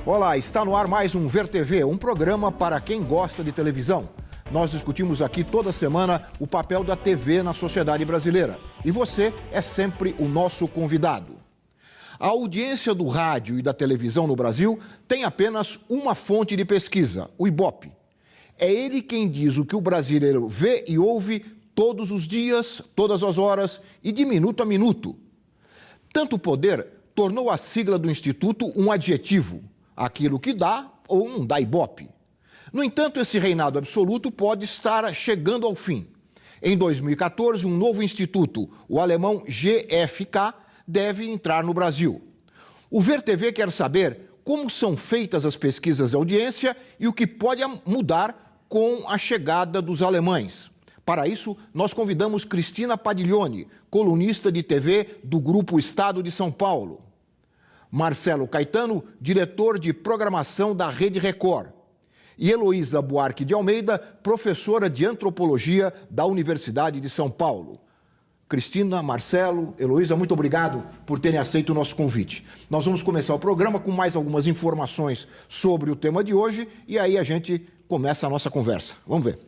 Olá, está no ar mais um Ver TV, um programa para quem gosta de televisão. Nós discutimos aqui toda semana o papel da TV na sociedade brasileira. E você é sempre o nosso convidado. A audiência do rádio e da televisão no Brasil tem apenas uma fonte de pesquisa, o Ibope. É ele quem diz o que o brasileiro vê e ouve todos os dias, todas as horas e de minuto a minuto. Tanto poder tornou a sigla do Instituto um adjetivo, aquilo que dá ou não dá Ibope. No entanto, esse reinado absoluto pode estar chegando ao fim. Em 2014, um novo instituto, o alemão GfK, deve entrar no Brasil. O Ver TV quer saber como são feitas as pesquisas de audiência e o que pode mudar com a chegada dos alemães. Para isso, nós convidamos Cristina Padiglione, colunista de TV do Grupo Estado de São Paulo. Marcelo Caetano, diretor de programação da Rede Record. E Heloísa Buarque de Almeida, professora de antropologia da Universidade de São Paulo. Cristina, Marcelo, Heloísa, muito obrigado por terem aceito o nosso convite. Nós vamos começar o programa com mais algumas informações sobre o tema de hoje e aí a gente começa a nossa conversa. Vamos ver.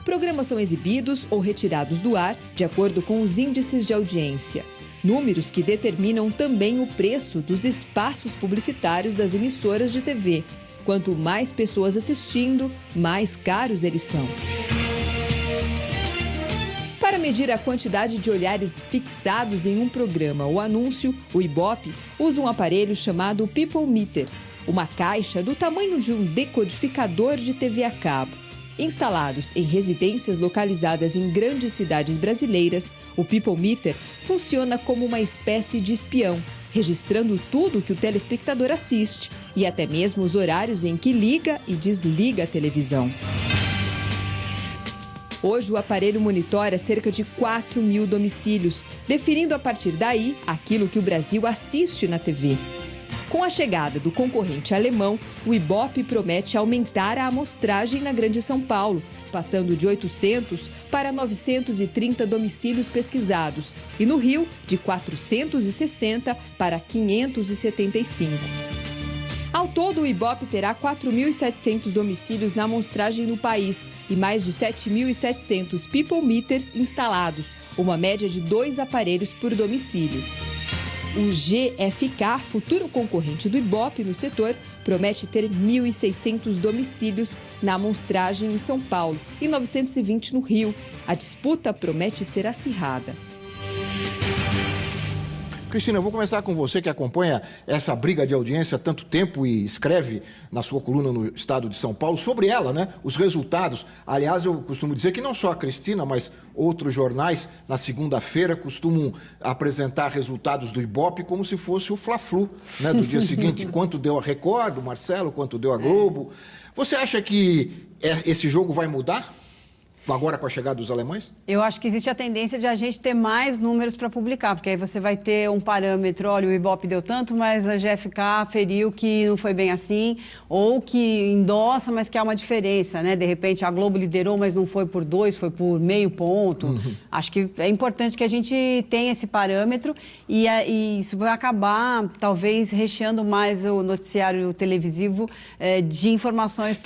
Programas são exibidos ou retirados do ar de acordo com os índices de audiência. Números que determinam também o preço dos espaços publicitários das emissoras de TV. Quanto mais pessoas assistindo, mais caros eles são. Para medir a quantidade de olhares fixados em um programa ou anúncio, o Ibope usa um aparelho chamado People Meter, uma caixa do tamanho de um decodificador de TV a cabo. Instalados em residências localizadas em grandes cidades brasileiras, o People Meter funciona como uma espécie de espião, registrando tudo que o telespectador assiste e até mesmo os horários em que liga e desliga a televisão. Hoje, o aparelho monitora cerca de 4.000 domicílios, definindo a partir daí aquilo que o Brasil assiste na TV. Com a chegada do concorrente alemão, o Ibope promete aumentar a amostragem na Grande São Paulo, passando de 800 para 930 domicílios pesquisados, e no Rio, de 460 para 575. Ao todo, o Ibope terá 4.700 domicílios na amostragem no país e mais de 7.700 People Meters instalados, uma média de 2 aparelhos por domicílio. O GfK, futuro concorrente do Ibope no setor, promete ter 1.600 domicílios na amostragem em São Paulo e 920 no Rio. A disputa promete ser acirrada. Cristina, eu vou começar com você que acompanha essa briga de audiência há tanto tempo e escreve na sua coluna no Estado de São Paulo sobre ela, né? Os resultados. Aliás, eu costumo dizer que não só a Cristina, mas outros jornais, na segunda-feira, costumam apresentar resultados do Ibope como se fosse o Fla-Flu, né? Do dia seguinte, quanto deu a Record, do Marcelo, quanto deu a Globo. Você acha que esse jogo vai mudar? Agora com a chegada dos alemães? Eu acho que existe a tendência de a gente ter mais números para publicar, porque aí você vai ter um parâmetro, olha, o Ibope deu tanto, mas a GfK aferiu que não foi bem assim, ou que endossa, mas que há uma diferença, né? De repente a Globo liderou, mas não foi por 2, foi por meio ponto. Acho que é importante que a gente tenha esse parâmetro e isso vai acabar, talvez, recheando mais o noticiário televisivo de informações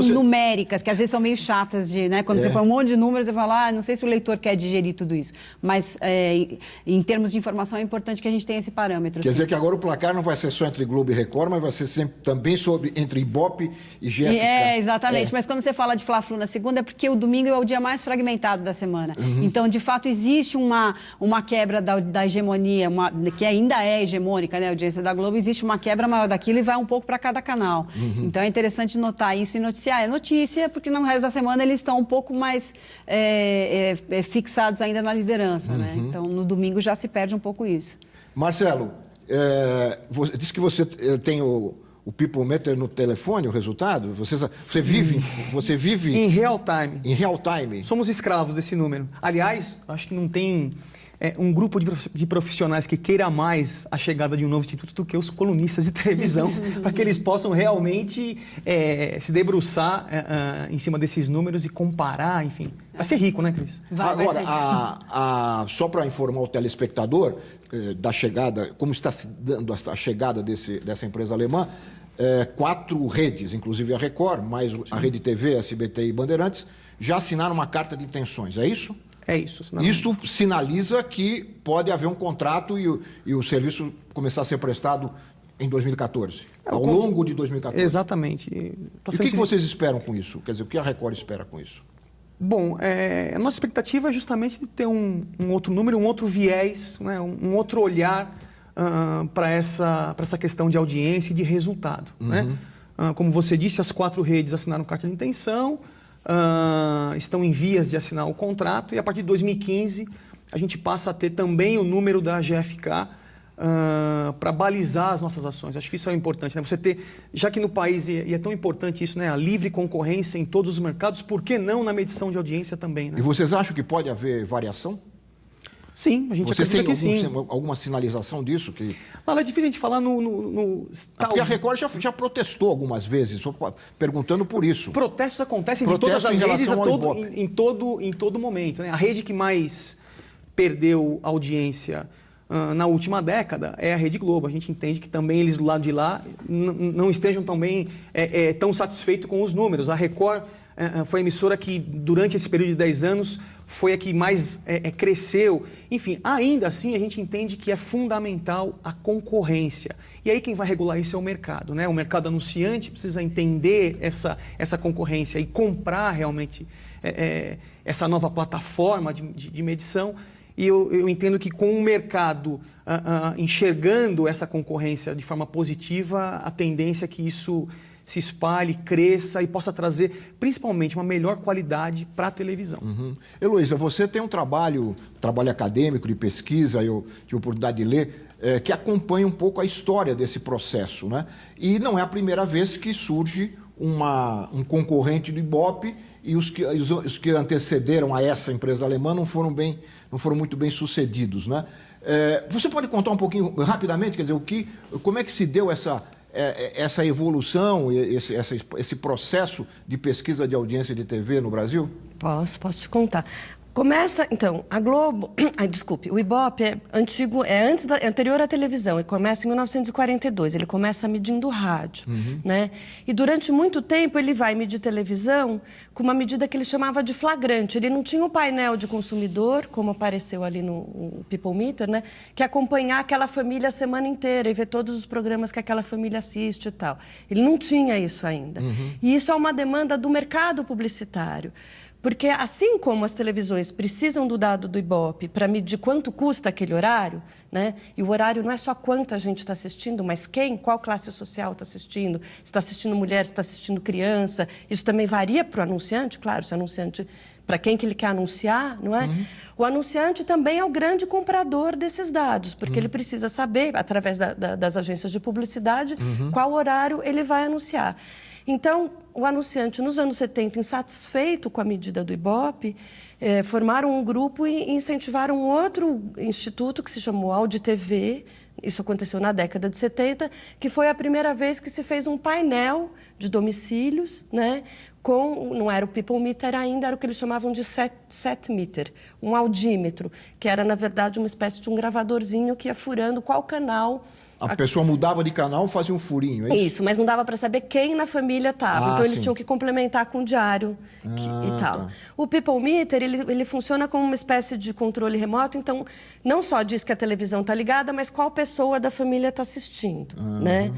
numéricas, que às vezes são meio chatas de, né? Quando você põe um monte de números e fala, não sei se o leitor quer digerir tudo isso. Mas, em termos de informação, é importante que a gente tenha esse parâmetro. Quer dizer que agora o placar não vai ser só entre Globo e Record, mas vai ser sempre, também entre Ibope e GfK. Exatamente. Mas quando você fala de Fla-Flu na segunda, é porque o domingo é o dia mais fragmentado da semana. Então, de fato, existe uma quebra da hegemonia, que ainda é hegemônica, né? A audiência da Globo, existe uma quebra maior daquilo e vai um pouco para cada canal. Então, é interessante notar isso e noticiar. É notícia, porque no resto da semana eles estão um pouco mais fixados ainda na liderança, né? Então, no domingo já se perde um pouco isso. Marcelo, disse que você tem o People Meter no telefone, o resultado? Você vive... Em real time. Em real time. Somos escravos desse número. Aliás, acho que não tem um grupo de profissionais que queira mais a chegada de um novo instituto do que os colunistas de televisão, para que eles possam realmente se debruçar em cima desses números e comparar, enfim. Vai ser rico, né, Cris? Agora, só para informar o telespectador da chegada, como está se dando a chegada dessa empresa alemã, 4 redes, inclusive a Record, mais a Rede TV, SBT e Bandeirantes, já assinaram uma carta de intenções, é isso? É isso. Isso sinaliza que pode haver um contrato e o serviço começar a ser prestado em 2014, ao longo de 2014. Exatamente. E o que vocês esperam com isso? Quer dizer, o que a Record espera com isso? Bom, a nossa expectativa é justamente de ter um outro número, um outro viés, né, um outro olhar para essa questão de audiência e de resultado. Né? Como você disse, as 4 redes assinaram carta de intenção, estão em vias de assinar o contrato, e a partir de 2015 a gente passa a ter também o número da GFK para balizar as nossas ações. Acho que isso é importante, né? Você ter, já que no país, e é tão importante isso, né? A livre concorrência em todos os mercados, por que não na medição de audiência também? Né? E vocês acham que pode haver variação? Sim, a gente vocês acredita que sim. Alguma sinalização disso? Não, é difícil a gente falar Porque a Record já protestou algumas vezes, só perguntando por isso. Protestos acontecem de todas as redes em todo momento. Né? A rede que mais perdeu audiência na última década é a Rede Globo. A gente entende que também eles do lado de lá não estejam também tão satisfeitos com os números. A Record foi a emissora que, durante esse período de 10 anos, foi a que mais cresceu. Enfim, ainda assim, a gente entende que é fundamental a concorrência. E aí quem vai regular isso é o mercado, né? O mercado anunciante precisa entender essa concorrência e comprar realmente essa nova plataforma de medição. E eu entendo que com o mercado enxergando essa concorrência de forma positiva, a tendência é que isso se espalhe, cresça e possa trazer, principalmente, uma melhor qualidade para a televisão. Heloísa, você tem um trabalho acadêmico de pesquisa, eu tive a oportunidade de ler, que acompanha um pouco a história desse processo, né? E não é a primeira vez que surge um concorrente do Ibope e os que antecederam a essa empresa alemã não foram muito bem sucedidos, né? Você pode contar um pouquinho rapidamente, quer dizer, como é que se deu essa evolução, esse processo de pesquisa de audiência de TV no Brasil? Posso te contar. Começa, então, a Globo... o Ibope é antigo, é anterior à televisão, ele começa em 1942, ele começa medindo rádio, né? E durante muito tempo ele vai medir televisão com uma medida que ele chamava de flagrante. Ele não tinha um painel de consumidor, como apareceu ali no People Meter, né? Que acompanhar aquela família a semana inteira e ver todos os programas que aquela família assiste e tal. Ele não tinha isso ainda. E isso é uma demanda do mercado publicitário. Porque assim como as televisões precisam do dado do Ibope para medir quanto custa aquele horário, né? E o horário não é só quanta gente está assistindo, mas qual classe social está assistindo. Se está assistindo mulher, se está assistindo criança. Isso também varia para o anunciante, claro, se o anunciante, para quem que ele quer anunciar, não é? O anunciante também é o grande comprador desses dados, porque ele precisa saber, através das agências de publicidade, qual horário ele vai anunciar. Então, o anunciante, nos anos 70, insatisfeito com a medida do Ibope, formaram um grupo e incentivaram um outro instituto que se chamou AudiTV. Isso aconteceu na década de 70, que foi a primeira vez que se fez um painel de domicílios, né? Não era o People Meter ainda, era o que eles chamavam de set meter, um audímetro, que era, na verdade, uma espécie de um gravadorzinho que ia furando qual canal... A pessoa mudava de canal, fazia um furinho, é isso? Isso, mas não dava para saber quem na família estava. Então, eles tinham que complementar com o diário e tal. Tá. O People Meter, ele funciona como uma espécie de controle remoto. Então, não só diz que a televisão está ligada, mas qual pessoa da família está assistindo, né?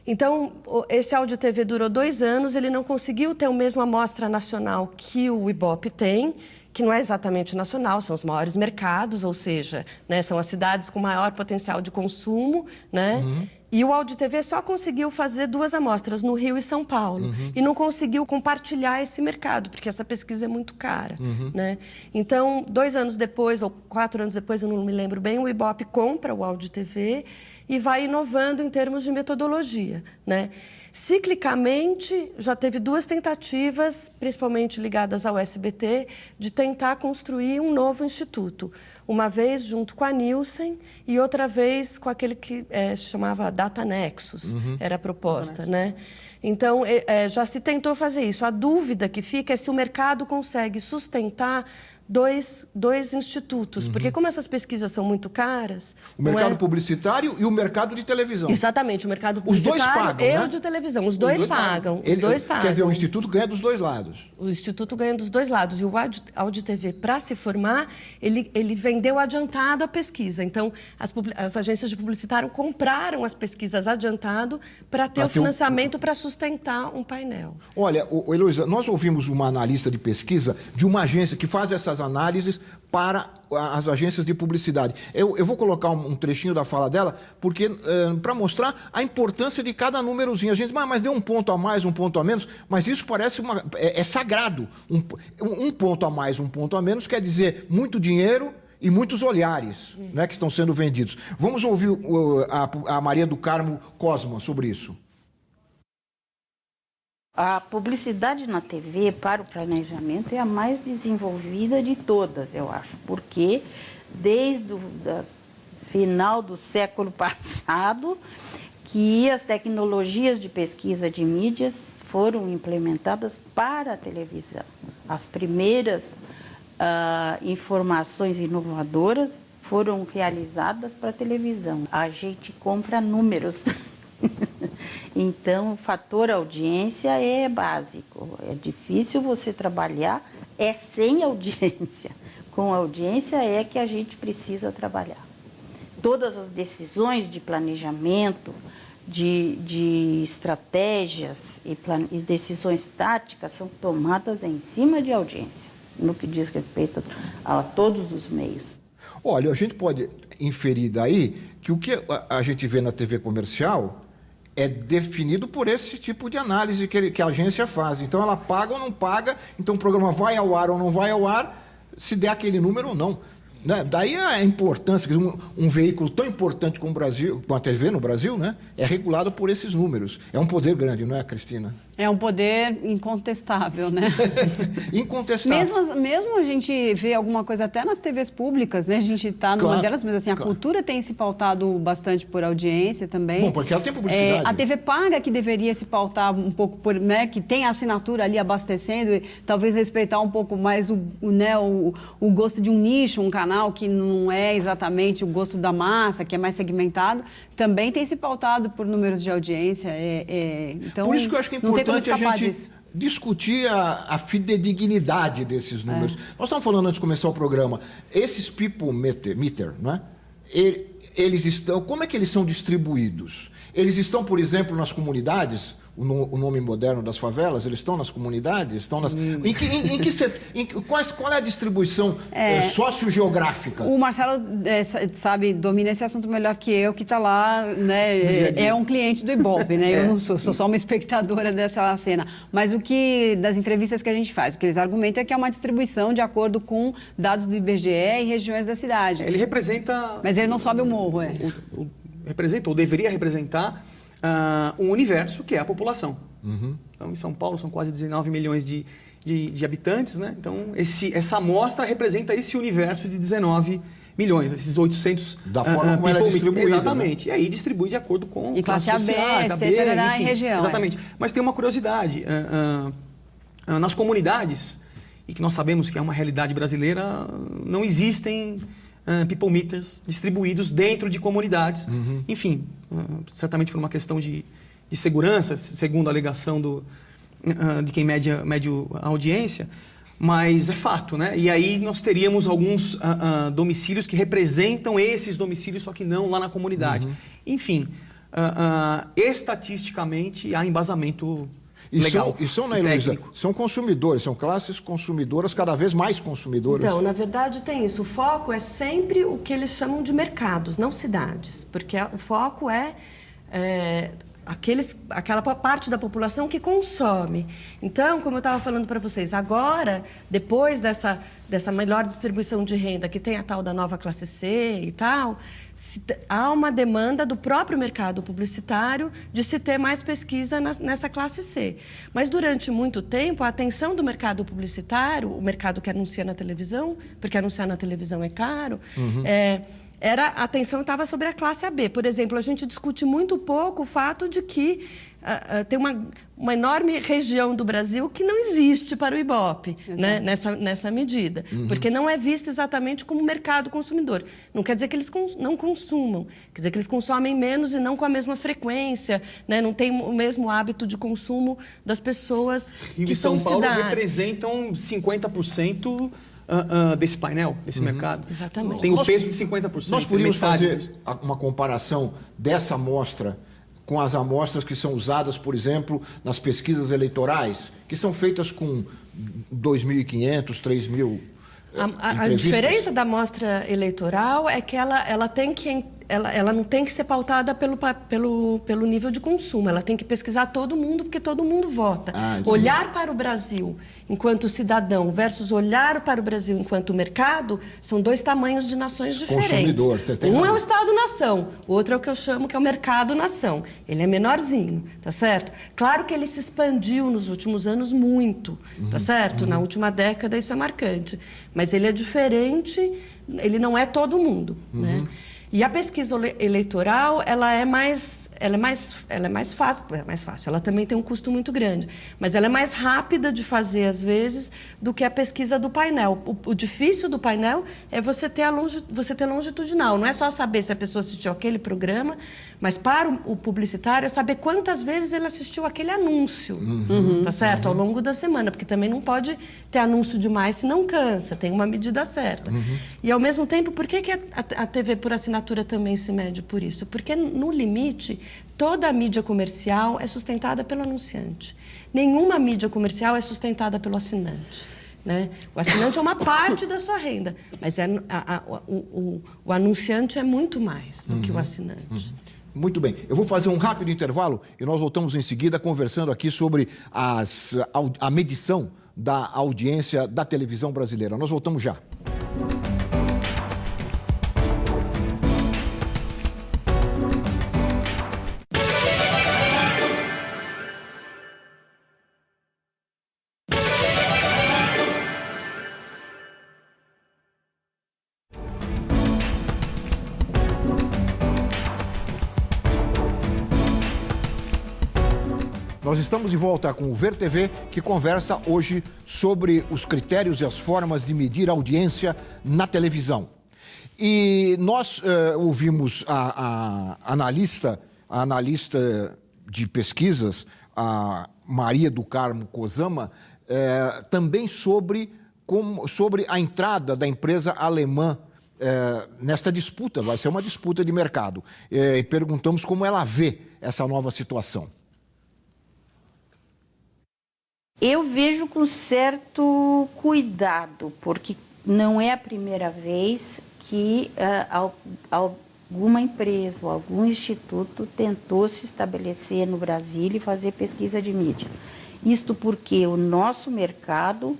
Então, esse AudiTV durou 2 anos. Ele não conseguiu ter a mesma amostra nacional que o Ibope tem, que não é exatamente nacional, são os maiores mercados, ou seja, né, são as cidades com maior potencial de consumo, né? E o AudiTV só conseguiu fazer 2 amostras, no Rio e São Paulo, e não conseguiu compartilhar esse mercado, porque essa pesquisa é muito cara, né? Então, 2 anos depois, ou 4 anos depois, eu não me lembro bem, o Ibope compra o AudiTV e vai inovando em termos de metodologia, né? Ciclicamente, já teve 2 tentativas, principalmente ligadas ao SBT, de tentar construir um novo instituto. uma vez junto com a Nielsen e outra vez com aquele que chamava Data Nexus, era a proposta, né? Então, já se tentou fazer isso. A dúvida que fica é se o mercado consegue sustentar dois institutos, porque como essas pesquisas são muito caras... O mercado publicitário e o mercado de televisão. Exatamente, o mercado publicitário os dois pagam, e né? o de televisão. Os dois pagam. Os dois pagam. Quer dizer, o Instituto ganha dos dois lados. O Instituto ganha dos dois lados. E o Audi TV, para se formar, ele vendeu adiantado a pesquisa. Então, as agências de publicitário compraram as pesquisas adiantado para ter o financiamento para sustentar um painel. Olha, Heloísa, nós ouvimos uma analista de pesquisa de uma agência que faz essas análises para as agências de publicidade. Eu vou colocar um trechinho da fala dela, porque para mostrar a importância de cada númerozinho. A gente, mas deu um ponto a mais, um ponto a menos, mas isso parece é sagrado. Um ponto a mais, um ponto a menos quer dizer muito dinheiro e muitos olhares, né, que estão sendo vendidos. Vamos ouvir a Maria do Carmo Cosma sobre isso. A publicidade na TV para o planejamento é a mais desenvolvida de todas, eu acho, porque desde o final do século passado que as tecnologias de pesquisa de mídias foram implementadas para a televisão. As primeiras informações inovadoras foram realizadas para a televisão. A gente compra números. Então, o fator audiência é básico. É difícil você trabalhar sem audiência. Com audiência é que a gente precisa trabalhar. Todas as decisões de planejamento, de estratégias e decisões táticas são tomadas em cima de audiência, no que diz respeito a todos os meios. Olha, a gente pode inferir daí que o que a gente vê na TV comercial é definido por esse tipo de análise que a agência faz. Então, ela paga ou não paga, então o programa vai ao ar ou não vai ao ar, se der aquele número ou não. Né? Daí a importância, um veículo tão importante como a TV no Brasil, né, é regulado por esses números. É um poder grande, não é, Cristina? É um poder incontestável, né? Incontestável. Mesmo a gente vê alguma coisa até nas TVs públicas, né? A gente está numa delas, mas assim, a cultura tem se pautado bastante por audiência também. Bom, porque ela tem publicidade. A TV paga que deveria se pautar um pouco por, né? Que tem a assinatura ali abastecendo e talvez respeitar um pouco mais o gosto de um nicho, um canal que não é exatamente o gosto da massa, que é mais segmentado, também tem se pautado por números de audiência. Então, por isso que eu acho que é importante a gente discutir a fidedignidade desses números. Nós estamos falando antes de começar o programa, esses people meter, não é? Eles estão, como é que eles são distribuídos? Eles estão, por exemplo, nas comunidades, o nome moderno das favelas, eles estão nas comunidades? Estão nas... Qual é a distribuição sociogeográfica? O Marcelo, domina esse assunto melhor que eu, que está lá, né, é um cliente do Ibope, né? Eu não sou só uma espectadora dessa cena. Mas das entrevistas que a gente faz, o que eles argumentam é que é uma distribuição de acordo com dados do IBGE e regiões da cidade. Ele representa... Mas ele não sobe o morro, representa, ou deveria representar, um universo que é a população. Então, em São Paulo são quase 19 milhões de habitantes, né? Então, essa amostra representa esse universo de 19 milhões, esses 800... Da forma como ela é distribuída. Exatamente. Né? E aí distribui de acordo com... E classe A, B, etc., em região. Exatamente. Mas tem uma curiosidade. Nas comunidades, e que nós sabemos que é uma realidade brasileira, não existem... people meters distribuídos dentro de comunidades. Enfim, certamente por uma questão de segurança, segundo a alegação de quem mede a audiência, mas é fato, né? E aí nós teríamos alguns domicílios que representam esses domicílios, só que não lá na comunidade. Enfim, estatisticamente há embasamento legal. E são, né, Heloísa? São consumidores, são classes consumidoras, cada vez mais consumidoras. Então, na verdade, tem isso. O foco é sempre o que eles chamam de mercados, não cidades. Porque o foco é aquela parte da população que consome. Então, como eu estava falando para vocês, agora, depois dessa melhor distribuição de renda, que tem a tal da nova classe C e tal, há uma demanda do próprio mercado publicitário de se ter mais pesquisa nessa classe C. Mas, durante muito tempo, a atenção do mercado publicitário, o mercado que anuncia na televisão, porque anunciar na televisão é caro, a atenção estava sobre a classe AB. Por exemplo, a gente discute muito pouco o fato de que tem uma enorme região do Brasil que não existe para o Ibope, né, nessa medida, porque não é vista exatamente como mercado consumidor. Não quer dizer que eles não consumam, quer dizer que eles consomem menos e não com a mesma frequência, né, não tem o mesmo hábito de consumo das pessoas Rio que e São são Paulo cidades. representam 50% desse painel, desse mercado. Exatamente. Tem o peso de 50%. Nós podíamos fazer uma comparação dessa amostra com as amostras que são usadas, por exemplo, nas pesquisas eleitorais, que são feitas com 2.500, 3.000 a diferença da amostra eleitoral é que ela não tem que ser pautada pelo nível de consumo, ela tem que pesquisar todo mundo, porque todo mundo vota. Olhar para o Brasil enquanto cidadão versus olhar para o Brasil enquanto mercado são dois tamanhos de nações diferentes. Consumidor, você tem razão. Um é o Estado-nação, o outro é o que eu chamo que é o mercado-nação. Ele é menorzinho, tá certo? Claro que ele se expandiu nos últimos anos muito, tá certo? Na última década isso é marcante, mas ele é diferente, ele não é todo mundo, né? E a pesquisa eleitoral, ela é mais fácil, ela também tem um custo muito grande, mas ela é mais rápida de fazer, às vezes, do que a pesquisa do painel. O difícil do painel é você ter longitudinal, não é só saber se a pessoa assistiu aquele programa, mas para o publicitário é saber quantas vezes ele assistiu aquele anúncio, tá certo? Ao longo da semana, porque também não pode ter anúncio demais se não cansa, tem uma medida certa. E, ao mesmo tempo, por que a TV por assinatura também se mede por isso? Porque, no limite, toda a mídia comercial é sustentada pelo anunciante. Nenhuma mídia comercial é sustentada pelo assinante, né? O assinante é uma parte da sua renda, mas o anunciante é muito mais do que o assinante. Muito bem. Eu vou fazer um rápido intervalo e nós voltamos em seguida conversando aqui sobre a medição da audiência da televisão brasileira. Nós voltamos já. Nós estamos de volta com o Ver TV, que conversa hoje sobre os critérios e as formas de medir a audiência na televisão. E nós ouvimos a analista de pesquisas, a Maria do Carmo Kozama, também sobre a entrada da empresa alemã nesta disputa. Vai ser uma disputa de mercado. E perguntamos como ela vê essa nova situação. Eu vejo com certo cuidado, porque não é a primeira vez que alguma empresa ou algum instituto tentou se estabelecer no Brasil e fazer pesquisa de mídia. Isto porque o nosso mercado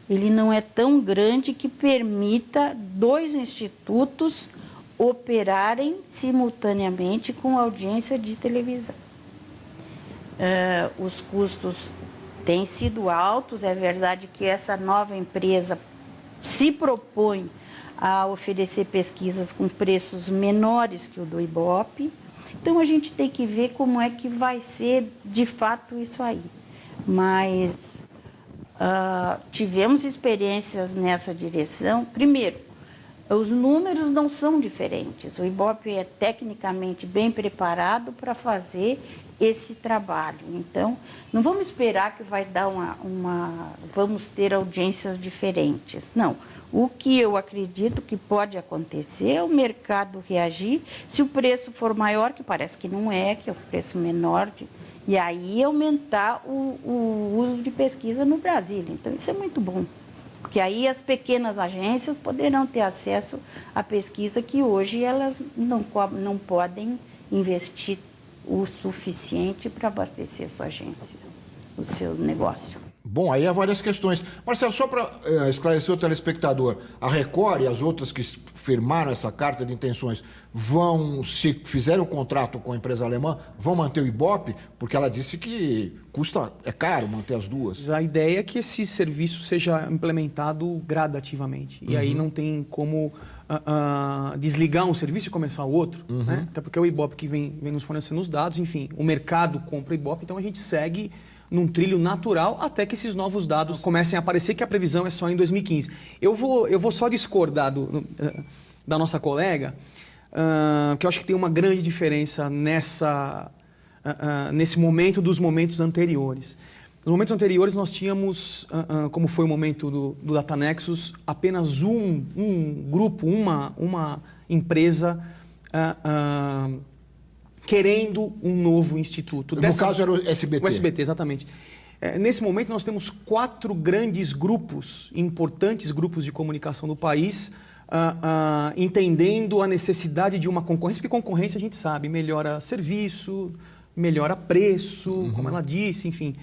ele não é tão grande que permita dois institutos operarem simultaneamente com audiência de televisão. Os custos têm sido altos, é verdade que essa nova empresa se propõe a oferecer pesquisas com preços menores que o do Ibope, então a gente tem que ver como é que vai ser de fato isso aí. Mas tivemos experiências nessa direção. Primeiro, os números não são diferentes, o Ibope é tecnicamente bem preparado para fazer esse trabalho. Então, não vamos esperar que vai dar vamos ter audiências diferentes. Não. O que eu acredito que pode acontecer é o mercado reagir, se o preço for maior, que parece que não é, que é o preço menor, e aí aumentar o uso de pesquisa no Brasil. Então, isso é muito bom. Porque aí as pequenas agências poderão ter acesso à pesquisa que hoje elas não podem investir o suficiente para abastecer a sua agência, o seu negócio. Bom, aí há várias questões. Marcelo, só para esclarecer o telespectador, a Record e as outras que firmaram essa carta de intenções se fizeram um contrato com a empresa alemã, vão manter o Ibope? Porque ela disse que é caro manter as duas. A ideia é que esse serviço seja implementado gradativamente. E aí não tem como desligar um serviço e começar o outro. Né? Até porque é o Ibope que vem nos fornecendo os dados, enfim, o mercado compra o Ibope, então a gente segue num trilho natural até que esses novos dados comecem a aparecer, que a previsão é só em 2015. Eu vou só discordar da nossa colega, que eu acho que tem uma grande diferença nesse momento dos momentos anteriores. Nos momentos anteriores nós tínhamos, como foi o momento do Data Nexus, apenas um grupo, uma empresa querendo um novo instituto. No caso era o SBT. O SBT, exatamente. Nesse momento nós temos 4 grandes grupos, importantes grupos de comunicação do país, entendendo a necessidade de uma concorrência, porque concorrência a gente sabe, melhora serviço, melhora preço, como ela disse, enfim.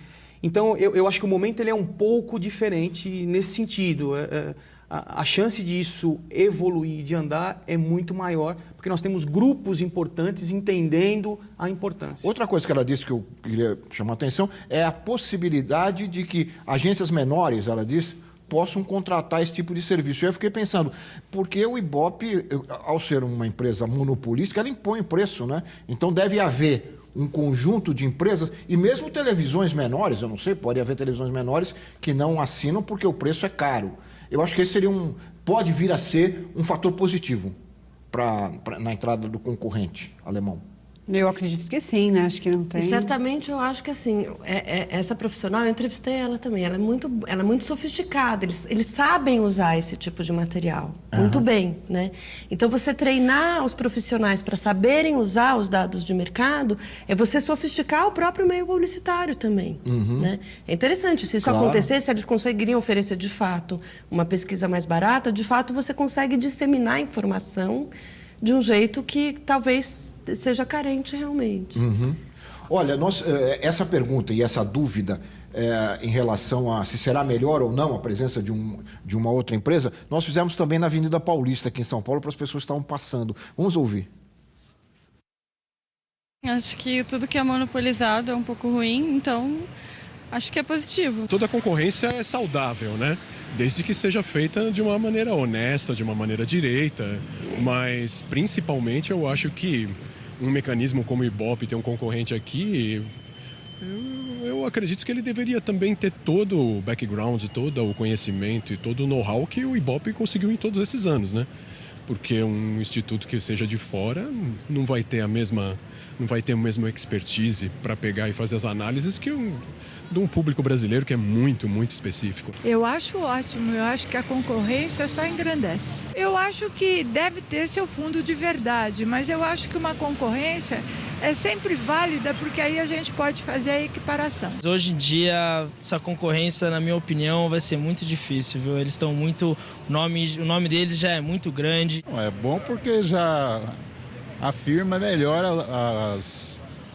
Então eu acho que o momento ele é um pouco diferente nesse sentido. A chance disso evoluir, de andar, é muito maior, porque nós temos grupos importantes entendendo a importância. Outra coisa que ela disse que eu queria chamar a atenção é a possibilidade de que agências menores, ela disse, possam contratar esse tipo de serviço. Eu fiquei pensando, porque o Ibope, ao ser uma empresa monopolística, ela impõe o preço, né? Então deve haver um conjunto de empresas, e mesmo televisões menores, eu não sei, pode haver televisões menores que não assinam porque o preço é caro. Eu acho que esse seria pode vir a ser um fator positivo na entrada do concorrente alemão. Eu acredito que sim, né? Acho que não tem. E certamente eu acho que assim, essa profissional, eu entrevistei ela também, ela é muito sofisticada, eles sabem usar esse tipo de material, muito bem, né? Então você treinar os profissionais para saberem usar os dados de mercado, é você sofisticar o próprio meio publicitário também, né? É interessante, se isso acontecesse, eles conseguiriam oferecer de fato uma pesquisa mais barata, de fato você consegue disseminar a informação de um jeito que talvez seja carente realmente. Olha, essa pergunta e essa dúvida em relação a se será melhor ou não a presença de uma outra empresa, nós fizemos também na Avenida Paulista, aqui em São Paulo, para as pessoas que estavam passando. Vamos ouvir. Acho que tudo que é monopolizado é um pouco ruim, então acho que é positivo. Toda concorrência é saudável, né? Desde que seja feita de uma maneira honesta, de uma maneira direita, mas principalmente eu acho que um mecanismo como o Ibope ter um concorrente aqui, eu acredito que ele deveria também ter todo o background, todo o conhecimento e todo o know-how que o Ibope conseguiu em todos esses anos, né? Porque um instituto que seja de fora não vai ter a mesma expertise para pegar e fazer as análises que de um público brasileiro que é muito, muito específico. Eu acho ótimo, eu acho que a concorrência só engrandece. Eu acho que deve ter seu fundo de verdade, mas eu acho que uma concorrência é sempre válida, porque aí a gente pode fazer a equiparação. Hoje em dia, essa concorrência, na minha opinião, vai ser muito difícil, viu? Eles estão muito... O nome deles já é muito grande. É bom porque já afirma melhor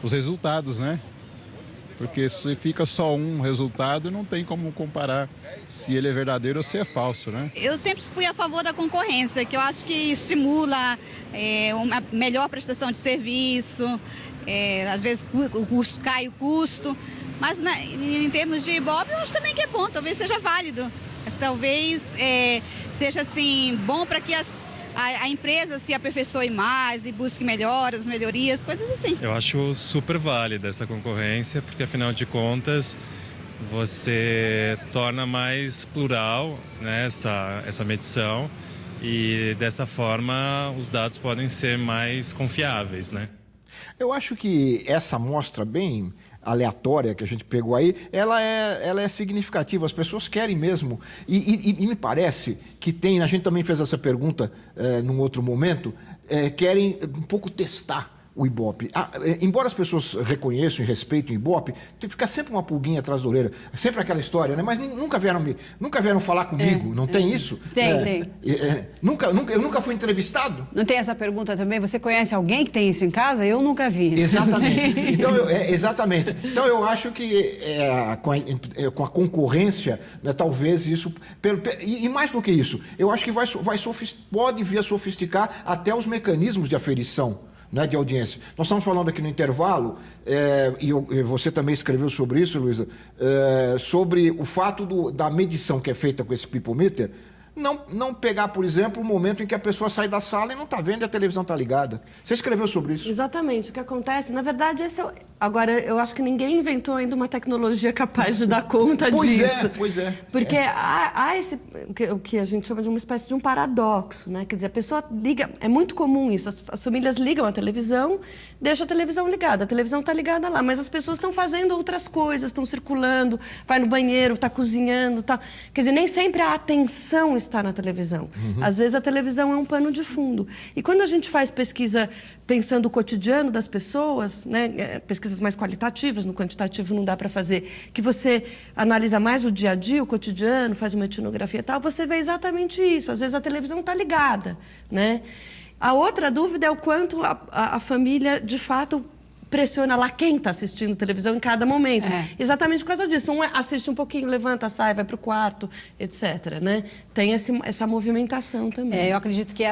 os resultados, né? Porque se fica só um resultado, não tem como comparar se ele é verdadeiro ou se é falso, né? Eu sempre fui a favor da concorrência, que eu acho que estimula uma melhor prestação de serviço, às vezes cai o custo, mas em termos de Ibope, eu acho também que é bom, talvez seja válido, talvez seja assim, bom para que a empresa se aperfeiçoe mais e busque melhorias, coisas assim. Eu acho super válida essa concorrência, porque afinal de contas você torna mais plural, né, essa medição, e dessa forma os dados podem ser mais confiáveis, né? Eu acho que essa amostra bem aleatória que a gente pegou aí, ela é significativa, as pessoas querem mesmo, e me parece que a gente também fez essa pergunta num outro momento, querem um pouco testar o Ibope? Embora as pessoas reconheçam e respeitem o Ibope, fica sempre uma pulguinha atrás da orelha. Sempre aquela história, né? Mas nunca vieram falar comigo, não tem isso? Tem. Eu nunca fui entrevistado. Não tem essa pergunta também? Você conhece alguém que tem isso em casa? Eu nunca vi. Exatamente. Exatamente. Então, eu acho que com a concorrência, né, talvez isso... E mais do que isso, eu acho que pode vir a sofisticar até os mecanismos de aferição, né, de audiência. Nós estamos falando aqui no intervalo, e você também escreveu sobre isso, Luísa, sobre o fato da medição que é feita com esse People Meter, não pegar, por exemplo, o momento em que a pessoa sai da sala e não está vendo e a televisão está ligada. Você escreveu sobre isso? Exatamente. O que acontece, na verdade, agora, eu acho que ninguém inventou ainda uma tecnologia capaz de dar conta disso. Pois é. Porque há o que a gente chama de uma espécie de um paradoxo, né? Quer dizer, a pessoa liga, é muito comum isso, as famílias ligam a televisão, deixam a televisão ligada, a televisão está ligada lá, mas as pessoas estão fazendo outras coisas, estão circulando, vai no banheiro, está cozinhando, tá... Quer dizer, nem sempre a atenção está na televisão. Às vezes a televisão é um pano de fundo. E quando a gente faz pesquisa pensando o cotidiano das pessoas, né, pesquisas mais qualitativas, no quantitativo não dá para fazer, que você analisa mais o dia a dia, o cotidiano, faz uma etnografia e tal, você vê exatamente isso. Às vezes a televisão está ligada, né? A outra dúvida é o quanto a família, de fato, pressiona lá quem está assistindo televisão em cada momento. Exatamente por causa disso. Um assiste um pouquinho, levanta, sai, vai para o quarto, etc. Né? Tem essa movimentação também. Eu acredito que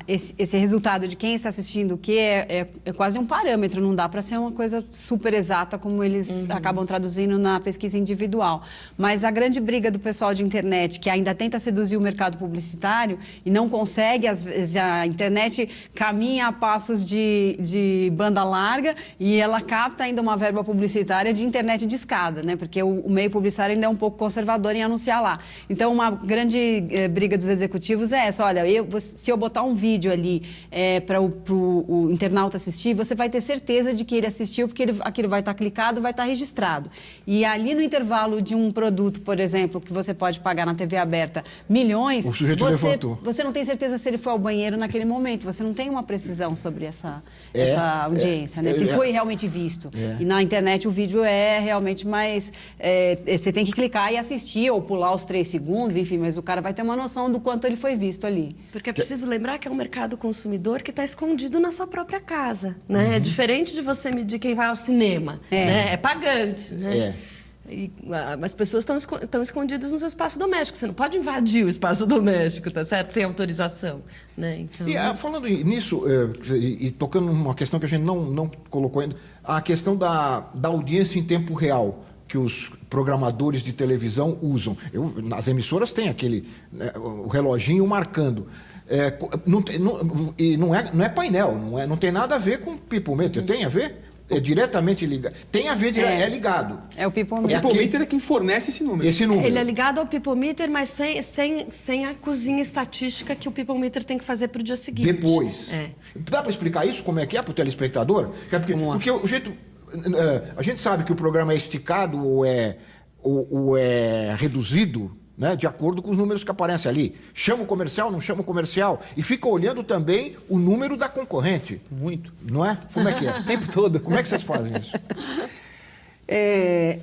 esse resultado de quem está assistindo o quê é quase um parâmetro. Não dá para ser uma coisa super exata como eles acabam traduzindo na pesquisa individual. Mas a grande briga do pessoal de internet, que ainda tenta seduzir o mercado publicitário e não consegue, às vezes a internet caminha a passos de banda larga, e ela capta ainda uma verba publicitária de internet de escada, né? Porque o meio publicitário ainda é um pouco conservador em anunciar lá. Então, uma grande briga dos executivos é essa: olha, se eu botar um vídeo ali para o internauta assistir, você vai ter certeza de que ele assistiu, porque aquilo vai estar clicado, vai estar registrado. E ali no intervalo de um produto, por exemplo, que você pode pagar na TV aberta milhões, o sujeito levantou. Você não tem certeza se ele foi ao banheiro naquele momento, você não tem uma precisão sobre essa audiência, né? Se foi realmente visto. E na internet o vídeo é realmente mais... você tem que clicar e assistir, ou pular os 3 segundos, enfim, mas o cara vai ter uma noção do quanto ele foi visto ali. Porque é preciso lembrar que é um mercado consumidor que está escondido na sua própria casa, né? É diferente de você medir quem vai ao cinema, né? É pagante, né? As pessoas estão escondidas no seu espaço doméstico. Você não pode invadir o espaço doméstico, tá certo? Sem autorização, né? Então... E falando nisso, e tocando numa questão que a gente não colocou ainda, a questão da audiência em tempo real que os programadores de televisão usam. Nas emissoras tem aquele o reloginho marcando. Não é painel, não tem nada a ver com People Meter. Tem a ver? É diretamente ligado. Tem a ver, é ligado. É o People Meter. O People Meter é quem fornece esse número. Ele é ligado ao People Meter, mas sem a cozinha estatística que o People Meter tem que fazer para o dia seguinte. Depois. Dá para explicar isso? Como é para o telespectador? Porque o jeito... A gente sabe que o programa é esticado ou é reduzido, né, de acordo com os números que aparecem ali. Chama o comercial, não chama o comercial. E fica olhando também o número da concorrente. Muito. Não é? Como é que é? O tempo todo. Como é que vocês fazem isso?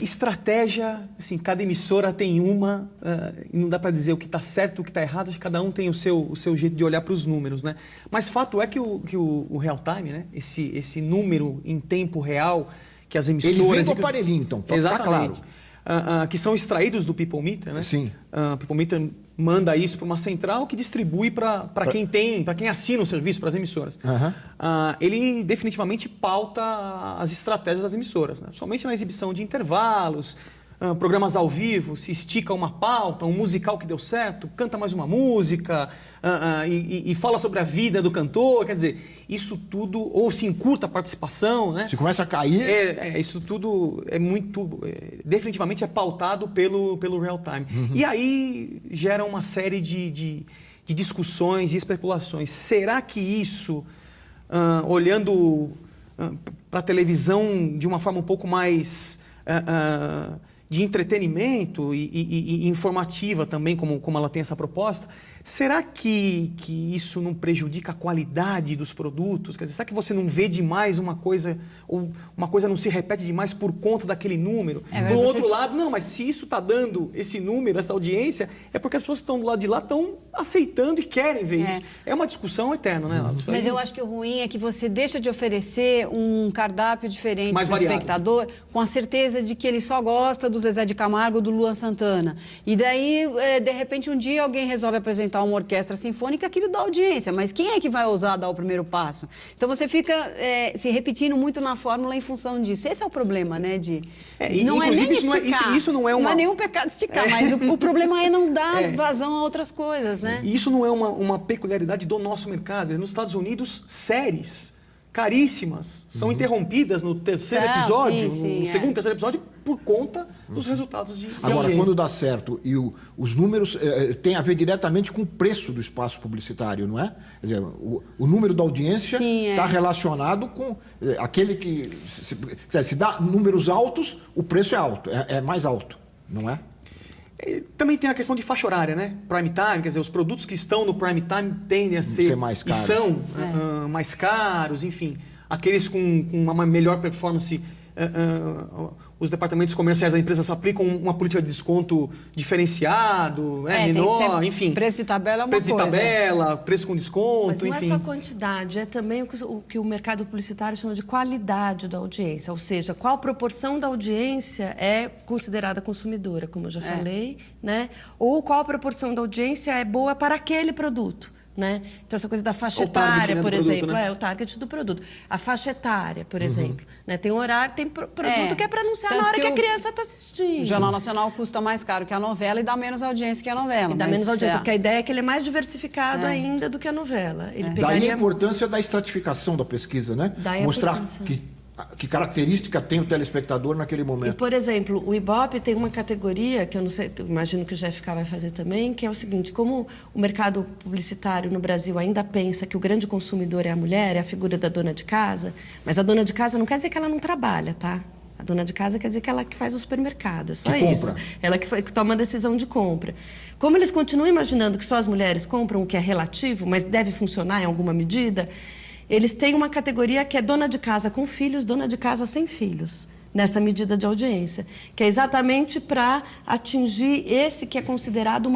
Estratégia, assim, cada emissora tem uma, e não dá para dizer o que está certo, o que está errado, acho que cada um tem o seu jeito de olhar para os números, né? Mas fato é que o real time, né? Esse número em tempo real que as emissoras... Ele vem do aparelhinho, então, para ficar claro. Que são extraídos do People Meter, né? Sim. O People Meter manda isso para uma central que distribui para quem assina o serviço, para as emissoras. Ele definitivamente pauta as estratégias das emissoras, né? Somente na exibição de intervalos, programas ao vivo, se estica uma pauta, um musical que deu certo, canta mais uma música e fala sobre a vida do cantor, quer dizer, isso tudo, ou se encurta a participação, né? Se começa a cair... isso tudo é muito... definitivamente é pautado pelo real time. E aí gera uma série de discussões e especulações. Será que isso, olhando para a televisão de uma forma um pouco mais... de entretenimento e informativa também, como ela tem essa proposta, será que isso não prejudica a qualidade dos produtos? Quer dizer, será que você não vê demais uma coisa, ou uma coisa não se repete demais por conta daquele número? Do outro lado, não, mas se isso está dando esse número, essa audiência, é porque as pessoas que estão do lado de lá estão aceitando e querem ver isso. É uma discussão eterna, né? Mas eu acho que o ruim é que você deixa de oferecer um cardápio diferente para o espectador, com a certeza de que ele só gosta do Zezé de Camargo ou do Luan Santana. E daí, de repente, um dia alguém resolve apresentar uma orquestra sinfônica, aquilo dá audiência, mas quem é que vai ousar dar o primeiro passo? Então você fica se repetindo muito na fórmula em função disso. Esse é o problema, né? Não é nem esticar. Isso não é uma... Não é nenhum pecado esticar, mas o problema é não dar vazão a outras coisas, né? Isso não é uma peculiaridade do nosso mercado. Nos Estados Unidos, séries caríssimas são interrompidas no terceiro episódio, no segundo, terceiro episódio, por conta dos resultados de Agora, audiência. quando dá certo e os números têm a ver diretamente com o preço do espaço publicitário, não é? Quer dizer, o número da audiência está relacionado com aquele que... Se dá números altos, o preço é alto, é mais alto, não é? Também tem a questão de faixa horária, né? Prime time, quer dizer, os produtos que estão no prime time tendem a ser mais caros. E são mais caros, enfim. Aqueles com uma melhor performance, os departamentos comerciais das empresas aplicam uma política de desconto diferenciado, menor, enfim. Preço de tabela é uma coisa. Preço de tabela, preço com desconto, Mas não enfim. é só quantidade, é também o que o mercado publicitário chama de qualidade da audiência, ou seja, qual proporção da audiência é considerada consumidora, como eu já falei, né? Ou qual proporção da audiência é boa para aquele produto. Né? Então, essa coisa da faixa etária, por exemplo, o target do produto. A faixa etária, por exemplo. Né? Tem um horário, tem produto que é para anunciar na hora que a criança está assistindo. O Jornal Nacional custa mais caro que a novela e dá menos audiência que a novela. E dá menos audiência, porque a ideia é que ele é mais diversificado ainda do que a novela. Ele Daí a importância da estratificação da pesquisa, né? Mostrar que característica tem o telespectador naquele momento. E, por exemplo, o Ibope tem uma categoria, que eu não sei, eu imagino que o GFK vai fazer também, que é o seguinte: como o mercado publicitário no Brasil ainda pensa que o grande consumidor é a mulher, é a figura da dona de casa, mas a dona de casa não quer dizer que ela não trabalha, tá? A dona de casa quer dizer que ela que faz o supermercado, é só isso. Ela que toma a decisão de compra. Como eles continuam imaginando que só as mulheres compram o que é relativo, mas deve funcionar em alguma medida, eles têm uma categoria que é dona de casa com filhos, dona de casa sem filhos, nessa medida de audiência, que é exatamente para atingir esse que é considerado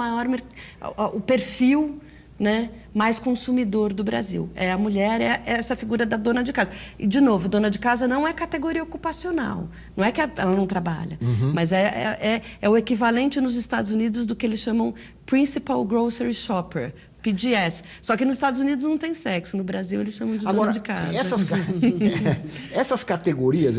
o perfil, né, mais consumidor do Brasil. É a mulher, é essa figura da dona de casa. E, de novo, dona de casa não é categoria ocupacional, não é que ela não trabalha, mas é o equivalente nos Estados Unidos do que eles chamam Principal Grocery Shopper, PGS. Só que nos Estados Unidos não tem sexo, no Brasil eles chamam de dona de casa. Essas categorias,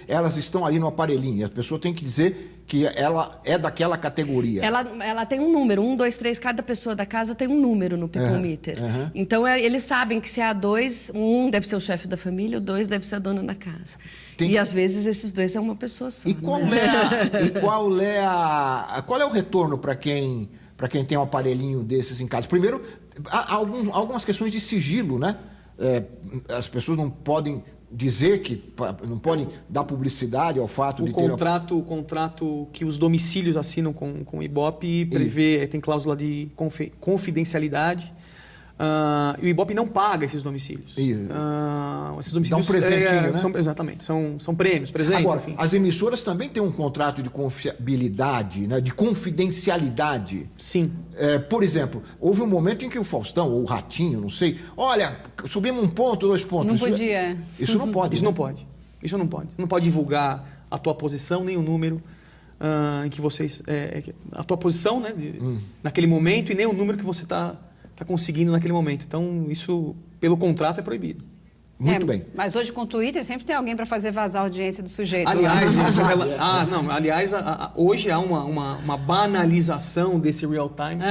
elas estão ali no aparelhinho. A pessoa tem que dizer que ela é daquela categoria. Ela tem um número, 1, 2, 3, cada pessoa da casa tem um número no People Meter. Então, eles sabem que se há 2, 1 deve ser o chefe da família, o 2 deve ser a dona da casa. E, às vezes, esses 2 é uma pessoa só. E qual é o retorno para quem tem um aparelhinho desses em casa? Primeiro, há algumas questões de sigilo, né? As pessoas não podem dizer não podem dar publicidade ao fato de ter... O contrato que os domicílios assinam com o Ibope prevê, tem cláusula de confidencialidade. E o Ibope não paga esses domicílios. Esses domicílios dá um presentinho, né? Exatamente, são prêmios, presentes. Agora, enfim. as emissoras também têm um contrato de confiabilidade, né, de confidencialidade. Sim. Por exemplo, houve um momento em que o Faustão, ou o Ratinho, não sei, olha, subimos 1 ponto, 2 pontos. Não podia. Isso não pode. Isso não pode. Isso não pode. Não pode divulgar a tua posição, nem o número em que vocês... a tua posição, né, naquele momento, e nem o número que você está conseguindo naquele momento. Então, isso, pelo contrato, é proibido. Muito bem. Mas hoje, com o Twitter, sempre tem alguém para fazer vazar a audiência do sujeito. Aliás, hoje há uma banalização desse real time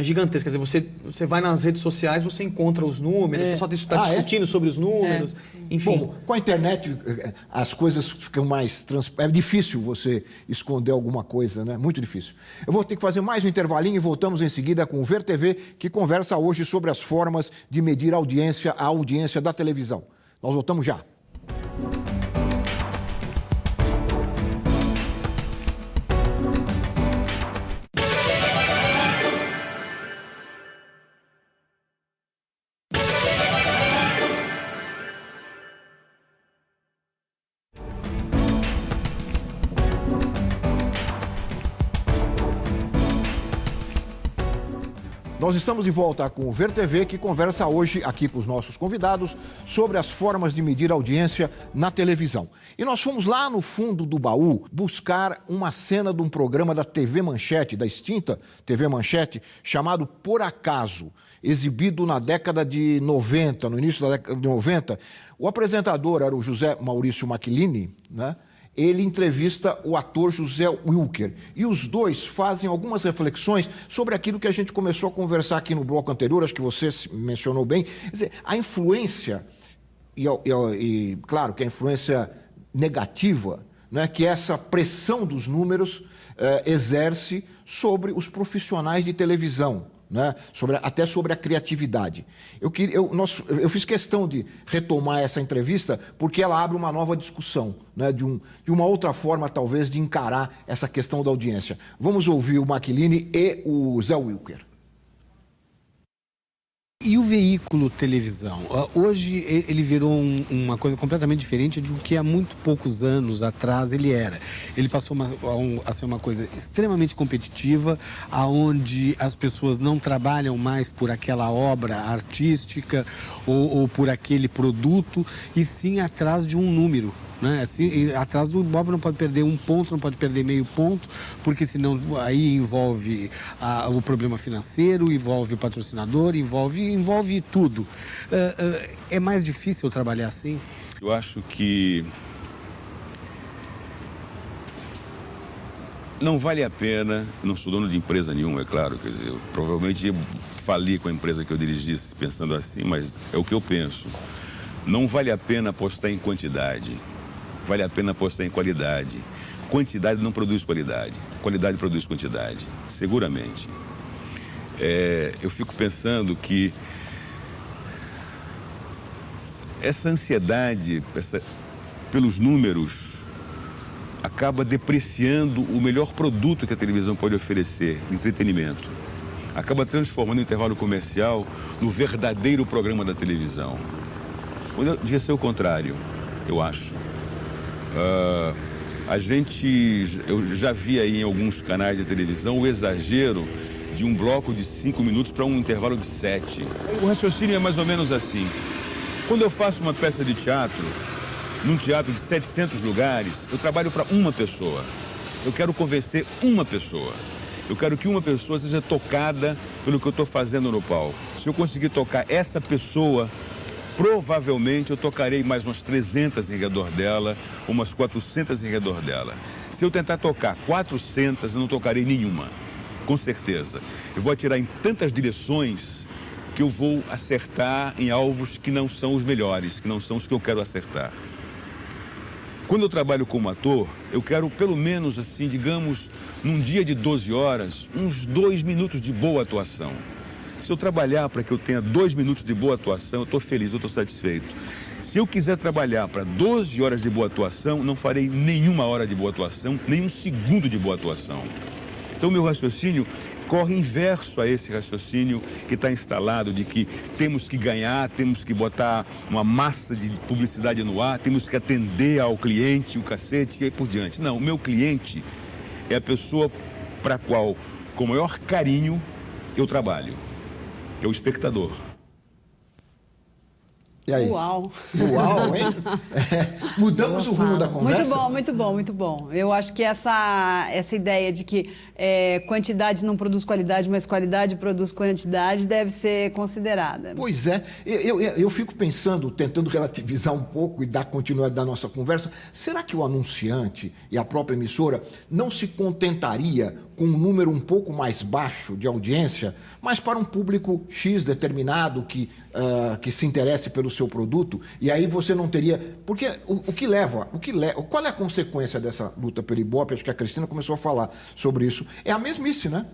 gigantesca. Quer dizer, você vai nas redes sociais, você encontra os números, o pessoal está discutindo sobre os números, enfim. Bom, com a internet, as coisas ficam mais... É difícil você esconder alguma coisa, né? Muito difícil. Eu vou ter que fazer mais um intervalinho e voltamos em seguida com o Ver TV, que conversa hoje sobre as formas de medir a audiência da televisão. Nós voltamos já. Nós estamos de volta com o Ver TV, que conversa hoje aqui com os nossos convidados sobre as formas de medir a audiência na televisão. E nós fomos lá no fundo do baú buscar uma cena de um programa da TV Manchete, da extinta TV Manchete, chamado Por Acaso, exibido na década de 90, no início da década de 90. O apresentador era o José Maurício Macchilini, né? Ele entrevista o ator José Wilker. E os dois fazem algumas reflexões sobre aquilo que a gente começou a conversar aqui no bloco anterior, acho que você mencionou bem. Quer dizer, a influência, e claro que a influência negativa, né, que essa pressão dos números exerce sobre os profissionais de televisão, né? Até sobre a criatividade. Eu fiz questão de retomar essa entrevista porque ela abre uma nova discussão, né? De uma outra forma, talvez, de encarar essa questão da audiência. Vamos ouvir o Macchilini e o Zé Wilker. E o veículo televisão? Hoje ele virou uma coisa completamente diferente do que há muito poucos anos atrás ele era. Ele passou a ser uma coisa extremamente competitiva, onde as pessoas não trabalham mais por aquela obra artística ou por aquele produto, e sim atrás de um número. Né? Assim, atrás do Ibope não pode perder um ponto, não pode perder meio ponto, porque senão aí envolve o problema financeiro, envolve o patrocinador, envolve tudo. É mais difícil trabalhar assim? Eu acho que não vale a pena, não sou dono de empresa nenhuma, é claro, quer dizer, eu provavelmente fali com a empresa que eu dirigisse pensando assim, mas é o que eu penso. Não vale a pena apostar em quantidade. Vale a pena apostar em qualidade. Quantidade não produz qualidade. Qualidade produz quantidade, seguramente. Eu fico pensando que essa ansiedade pelos números acaba depreciando o melhor produto que a televisão pode oferecer, entretenimento. Acaba transformando o intervalo comercial no verdadeiro programa da televisão. Devia ser o contrário, eu acho. Eu já vi aí em alguns canais de televisão o exagero de um bloco de 5 minutos para um intervalo de 7. O raciocínio é mais ou menos assim. Quando eu faço uma peça de teatro, num teatro de 700 lugares, eu trabalho para uma pessoa. Eu quero convencer uma pessoa. Eu quero que uma pessoa seja tocada pelo que eu estou fazendo no palco. Se eu conseguir tocar essa pessoa, provavelmente eu tocarei mais umas 300 em redor dela, umas 400 em redor dela. Se eu tentar tocar 400, eu não tocarei nenhuma, com certeza. Eu vou atirar em tantas direções que eu vou acertar em alvos que não são os melhores, que não são os que eu quero acertar. Quando eu trabalho como ator, eu quero pelo menos, assim, digamos, num dia de 12 horas, uns 2 minutos de boa atuação. Se eu trabalhar para que eu tenha 2 minutos de boa atuação, eu estou feliz, eu estou satisfeito. Se eu quiser trabalhar para 12 horas de boa atuação, não farei nenhuma hora de boa atuação, nem um segundo de boa atuação. Então, meu raciocínio corre inverso a esse raciocínio que está instalado de que temos que ganhar, temos que botar uma massa de publicidade no ar, temos que atender ao cliente, o cacete e aí por diante. Não, o meu cliente é a pessoa para a qual, com o maior carinho, eu trabalho. É o espectador. E aí? Uau! Uau, hein? Mudamos o rumo da conversa. Muito bom, muito bom, muito bom. Eu acho que essa ideia de que quantidade não produz qualidade, mas qualidade produz quantidade deve ser considerada. Pois é. Eu fico pensando, tentando relativizar um pouco e dar continuidade à nossa conversa, será que o anunciante e a própria emissora não se contentaria com um número um pouco mais baixo de audiência, mas para um público X determinado que se interesse pelo seu produto, e aí você não teria... Porque qual é a consequência dessa luta pelo Ibope? Acho que a Cristina começou a falar sobre isso. É a mesmice, né?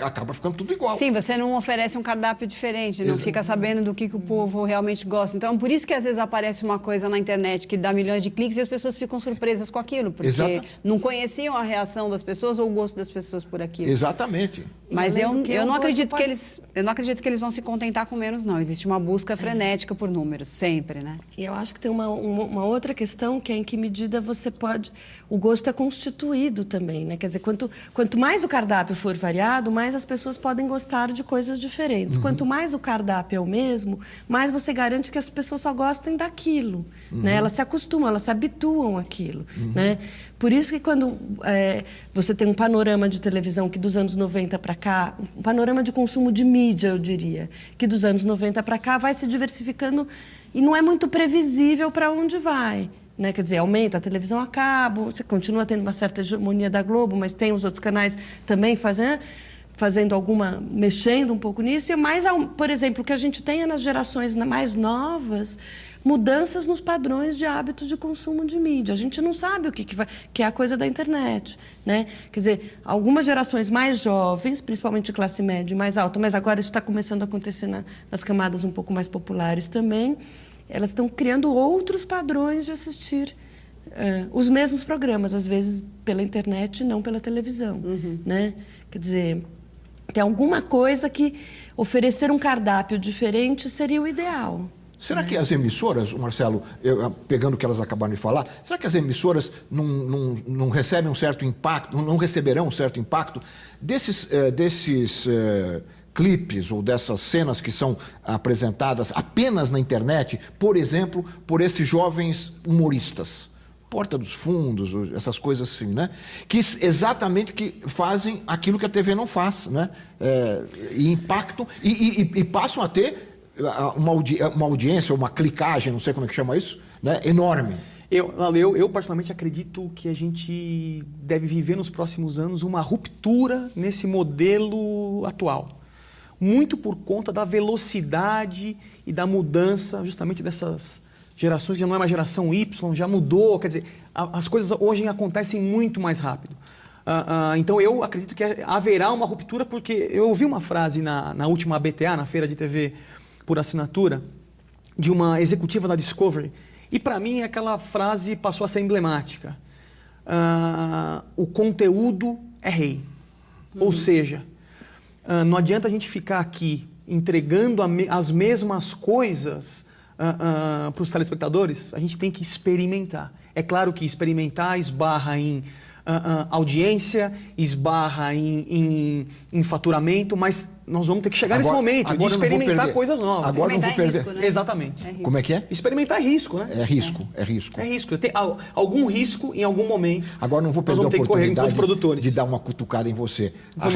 Acaba ficando tudo igual. Sim, você não oferece um cardápio diferente, não fica sabendo do que o povo realmente gosta. Então, por isso que às vezes aparece uma coisa na internet que dá milhões de cliques e as pessoas ficam surpresas com aquilo, porque não conheciam a reação das pessoas ou o gosto das pessoas por aquilo. Exatamente. Mas eu não acredito que eles vão se contentar com menos, não. Existe uma busca frenética por números, sempre, né? E eu acho que tem uma outra questão, que é em que medida você pode... O gosto é constituído também, né? Quer dizer, quanto mais o cardápio for variado, variado, mais as pessoas podem gostar de coisas diferentes. Quanto mais o cardápio é o mesmo, mais você garante que as pessoas só gostem daquilo. Né? Elas se acostumam, elas se habituam àquilo. Né? Por isso que quando você tem um panorama de televisão que dos anos 90 para cá, um panorama de consumo de mídia, eu diria, que dos anos 90 para cá vai se diversificando e não é muito previsível para onde vai. Né? Quer dizer, aumenta a televisão a cabo, você continua tendo uma certa hegemonia da Globo, mas tem os outros canais também mexendo um pouco nisso. E mais, por exemplo, o que a gente tem é nas gerações mais novas, mudanças nos padrões de hábitos de consumo de mídia. A gente não sabe o que é a coisa da internet. Né? Quer dizer, algumas gerações mais jovens, principalmente de classe média e mais alta, mas agora isso está começando a acontecer nas camadas um pouco mais populares também, elas estão criando outros padrões de assistir os mesmos programas, às vezes pela internet e não pela televisão. Né? Quer dizer, tem alguma coisa que oferecer um cardápio diferente seria o ideal. Será que as emissoras, Marcelo, pegando o que elas acabaram de falar, será que as emissoras não recebem um certo impacto, não receberão um certo impacto desses clipes ou dessas cenas que são apresentadas apenas na internet, por exemplo, por esses jovens humoristas? Porta dos Fundos, essas coisas assim, né? Que exatamente fazem aquilo que a TV não faz, né? E impactam e passam a ter uma audiência, uma clicagem, não sei como é que chama isso, né? Enorme. Eu particularmente acredito que a gente deve viver nos próximos anos uma ruptura nesse modelo atual. Muito por conta da velocidade e da mudança justamente dessas gerações, que já não é uma geração Y, já mudou, quer dizer, as coisas hoje acontecem muito mais rápido. Então eu acredito que haverá uma ruptura, porque eu ouvi uma frase na última BTA, na Feira de TV por Assinatura, de uma executiva da Discovery, e para mim aquela frase passou a ser emblemática. O conteúdo é rei. Ou seja, não adianta a gente ficar aqui entregando as mesmas coisas para os telespectadores, a gente tem que experimentar. É claro que experimentar esbarra em audiência, esbarra em faturamento, mas nós vamos ter que chegar nesse momento de experimentar coisas novas. Agora não vou perder. Risco, né? Exatamente. Como é que é? Experimentar é risco, né? É risco. É risco. Tem algum risco em algum momento. Agora não vou perder a oportunidade de dar uma cutucada em você. A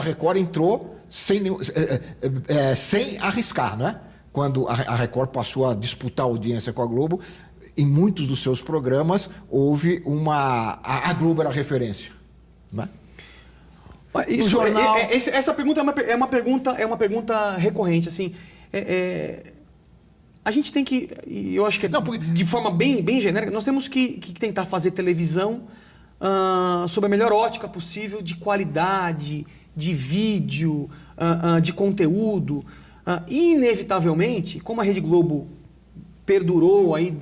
Record entrou sem arriscar, não é? Quando a Record passou a disputar a audiência com a Globo, em muitos dos seus programas houve a Globo era a referência, não é? Essa pergunta é uma pergunta recorrente, assim. A gente tem que, eu acho que de forma bem genérica, nós temos que tentar fazer televisão sob a melhor ótica possível de qualidade, de vídeo, de conteúdo. Inevitavelmente, como a Rede Globo perdurou aí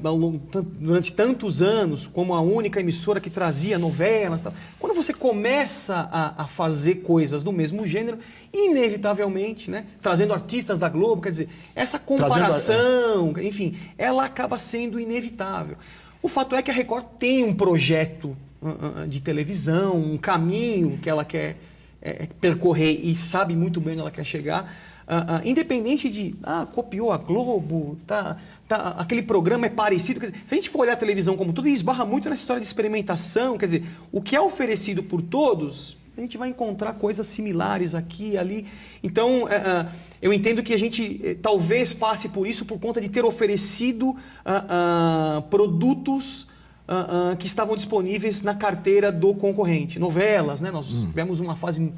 durante tantos anos como a única emissora que trazia novelas, quando você começa a fazer coisas do mesmo gênero, inevitavelmente, né, trazendo artistas da Globo, quer dizer, essa comparação, enfim, ela acaba sendo inevitável. O fato é que a Record tem um projeto de televisão, um caminho que ela quer percorrer e sabe muito bem onde ela quer chegar. Independente de copiou a Globo, aquele programa é parecido. Quer dizer, se a gente for olhar a televisão como tudo, esbarra muito nessa história de experimentação. Quer dizer, o que é oferecido por todos, a gente vai encontrar coisas similares aqui e ali. Então, eu entendo que a gente talvez passe por isso por conta de ter oferecido produtos que estavam disponíveis na carteira do concorrente. Novelas, né? Nós tivemos uma fase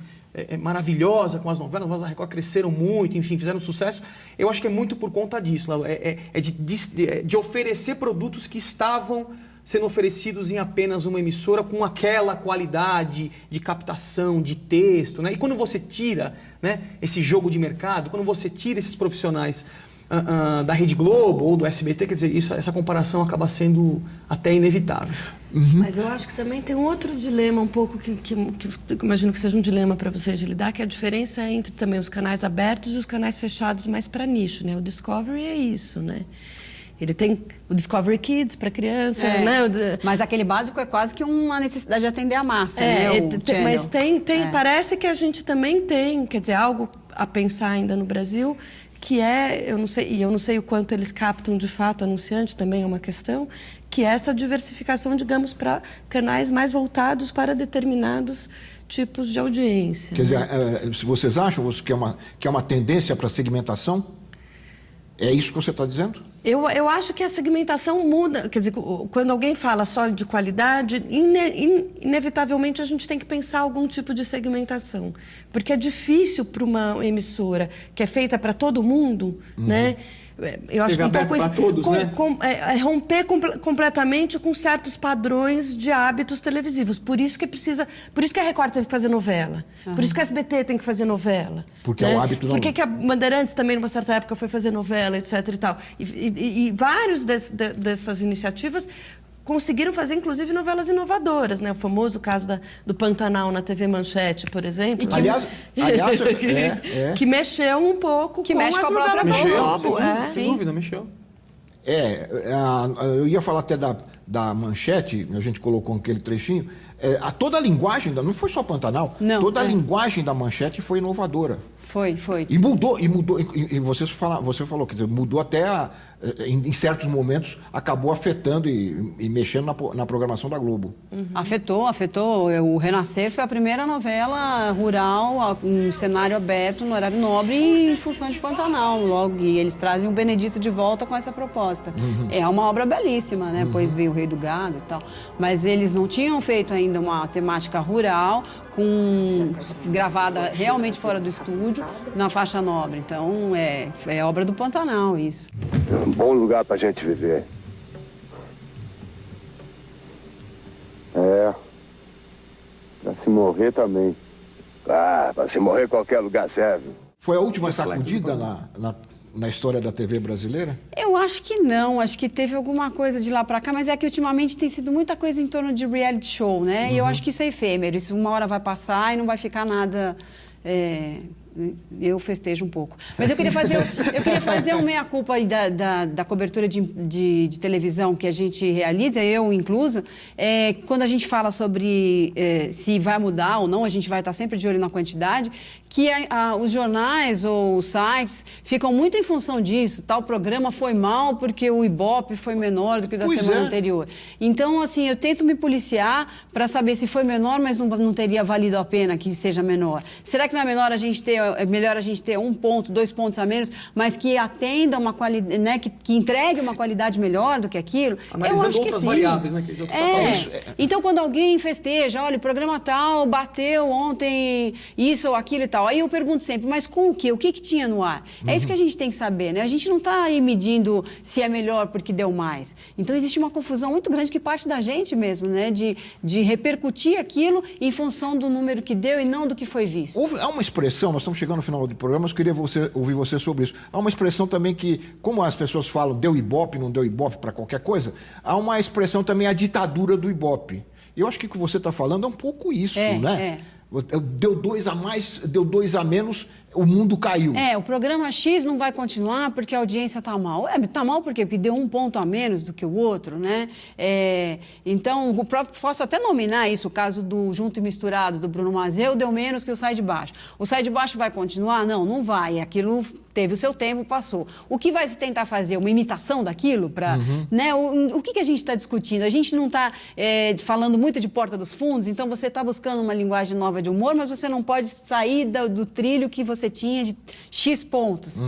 maravilhosa com as novelas da Record, cresceram muito, enfim, fizeram sucesso. Eu acho que é muito por conta disso, de oferecer produtos que estavam sendo oferecidos em apenas uma emissora com aquela qualidade de captação, de texto, né? E quando você tira, né, esse jogo de mercado, quando você tira esses profissionais da Rede Globo ou do SBT, quer dizer, essa comparação acaba sendo até inevitável. Mas eu acho que também tem um outro dilema um pouco que imagino que seja um dilema para vocês de lidar, que é a diferença entre também os canais abertos e os canais fechados mais para nicho, né? O Discovery é isso, né? Ele tem o Discovery Kids para criança, né? Mas aquele básico é quase que uma necessidade de atender a massa, né? Mas parece que a gente também tem, quer dizer, algo a pensar ainda no Brasil, que eu não sei o quanto eles captam de fato anunciante, também é uma questão, que é essa diversificação, digamos, para canais mais voltados para determinados tipos de audiência. Quer dizer, vocês acham que é uma tendência para segmentação? É isso que você está dizendo? Eu acho que a segmentação muda. Quer dizer, quando alguém fala só de qualidade, inevitavelmente a gente tem que pensar algum tipo de segmentação. Porque é difícil para uma emissora que é feita para todo mundo, né? Eu acho que um pouco isso, todos, né? romper completamente com certos padrões de hábitos televisivos. Por isso que a Record teve que fazer novela. Por isso que a SBT tem que fazer novela. Porque é o hábito não. Por que a Bandeirantes também, numa certa época, foi fazer novela, etc. e tal. E vários dessas iniciativas conseguiram fazer, inclusive, novelas inovadoras, né? O famoso caso do Pantanal na TV Manchete, por exemplo. Que mexeu um pouco com as novelas da Globo. Sem dúvida, mexeu. Eu ia falar até da Manchete, a gente colocou aquele trechinho. Toda a linguagem, não foi só Pantanal, toda a linguagem da Manchete foi inovadora. Foi. E mudou. E você falou, quer dizer, mudou até, em certos momentos, acabou afetando e mexendo na programação da Globo. Afetou. O Renascer foi a primeira novela rural, um cenário aberto, no horário nobre, em função de Pantanal. Logo, e eles trazem o Benedito de volta com essa proposta. É uma obra belíssima, né? Depois veio o Rei do Gado e tal. Mas eles não tinham feito ainda uma temática rural, gravada realmente fora do estúdio, na faixa nobre. Então, é obra do Pantanal, isso. É um bom lugar pra gente viver. Pra se morrer também. Pra se morrer qualquer lugar serve. Foi a última sacudida na história da TV brasileira? Eu acho que não, acho que teve alguma coisa de lá pra cá, mas é que ultimamente tem sido muita coisa em torno de reality show, né? E eu acho que isso é efêmero, isso uma hora vai passar e não vai ficar nada... Eu festejo um pouco. Mas eu queria fazer uma meia-culpa aí da cobertura de televisão que a gente realiza, eu incluso. Quando a gente fala sobre se vai mudar ou não, a gente vai estar sempre de olho na quantidade, que os jornais ou os sites ficam muito em função disso. Tal programa foi mal porque o Ibope foi menor do que o da semana anterior. Então, assim, eu tento me policiar para saber se foi menor, mas não teria valido a pena que seja menor. Será que não é melhor a gente ter 1 ponto, 2 pontos a menos, mas que atenda uma qualidade, né, que entregue uma qualidade melhor do que aquilo? Analisando eu acho outras que sim. variáveis, né? Que você tá falando. Então, quando alguém festeja, olha, o programa tal bateu ontem isso ou aquilo e tal, aí eu pergunto sempre, mas com o quê? O que tinha no ar? É isso que a gente tem que saber, né? A gente não está aí medindo se é melhor porque deu mais. Então, existe uma confusão muito grande que parte da gente mesmo, né? De repercutir aquilo em função do número que deu e não do que foi visto. Há uma expressão, nós estamos chegando no final do programa, mas eu queria ouvir você sobre isso. Há uma expressão também que, como as pessoas falam, deu Ibope, não deu Ibope para qualquer coisa, há uma expressão também, a ditadura do Ibope. Eu acho que o que você está falando é um pouco isso, né? Deu 2 a mais, deu 2 a menos, o mundo caiu. O programa X não vai continuar porque a audiência está mal. Está mal por quê? Porque deu 1 ponto a menos do que o outro, né? Então, posso até nominar isso, o caso do Junto e Misturado, do Bruno Mazzeo, deu menos que o Sai de Baixo. O Sai de Baixo vai continuar? Não vai. Aquilo teve o seu tempo, passou. O que vai se tentar fazer? Uma imitação daquilo? Né? O que a gente está discutindo? A gente não está falando muito de Porta dos Fundos, então você está buscando uma linguagem nova de humor, mas você não pode sair do trilho que você tinha de X pontos.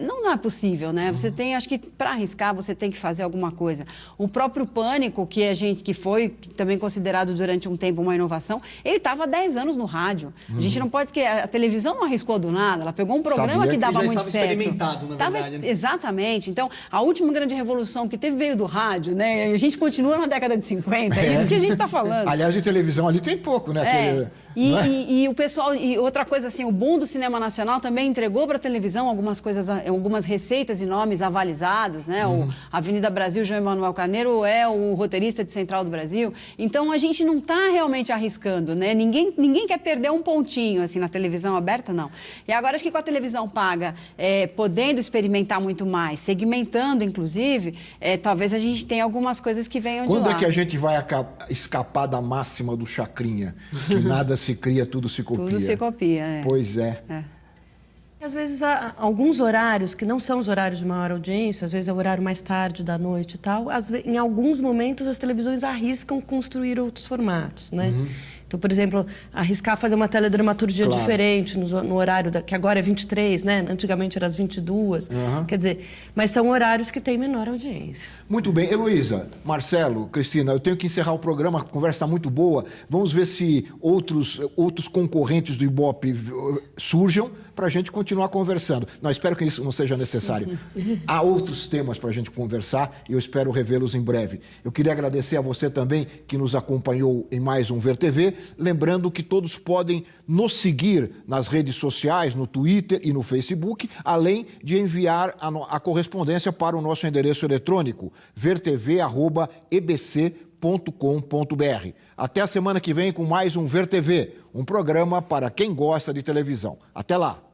Não é possível, né? Você tem, acho que para arriscar, você tem que fazer alguma coisa. O próprio Pânico, que foi também considerado durante um tempo uma inovação, ele estava há 10 anos no rádio. A gente não pode esquecer, a televisão não arriscou do nada, ela pegou um programa que dava muito certo. Experimentado, na verdade, né? Exatamente. Então, a última grande revolução que teve veio do rádio, né? A gente continua na década de 50, é isso que a gente está falando. Aliás, de televisão ali tem pouco, né? E o pessoal, e outra coisa assim, o boom do cinema nacional também entregou para a televisão algumas receitas e nomes avalizados, né? O Avenida Brasil, João Emanuel Carneiro é o roteirista de Central do Brasil. Então a gente não está realmente arriscando, né? Ninguém quer perder um pontinho assim na televisão aberta, não. E agora acho que com a televisão paga, podendo experimentar muito mais, segmentando inclusive, talvez a gente tenha algumas coisas que venham de lá. Quando é que a gente vai escapar da máxima do Chacrinha? Que nada se cria, tudo se copia. Tudo se copia, Pois é. Às vezes, há alguns horários que não são os horários de maior audiência, às vezes é o horário mais tarde da noite e tal, em alguns momentos as televisões arriscam construir outros formatos, né? Então, por exemplo, arriscar fazer uma teledramaturgia diferente no horário, que agora é 23, né? Antigamente era às 22. Quer dizer, mas são horários que têm menor audiência. Muito bem. Heloísa, Marcelo, Cristina, eu tenho que encerrar o programa, a conversa está muito boa. Vamos ver se outros concorrentes do Ibope surjam para a gente continuar conversando. Não, espero que isso não seja necessário. Há outros temas para a gente conversar e eu espero revê-los em breve. Eu queria agradecer a você também que nos acompanhou em mais um Ver TV. Lembrando que todos podem nos seguir nas redes sociais, no Twitter e no Facebook, além de enviar a correspondência para o nosso endereço eletrônico, vertv@ebc.com.br. Até a semana que vem com mais um Ver TV, um programa para quem gosta de televisão. Até lá!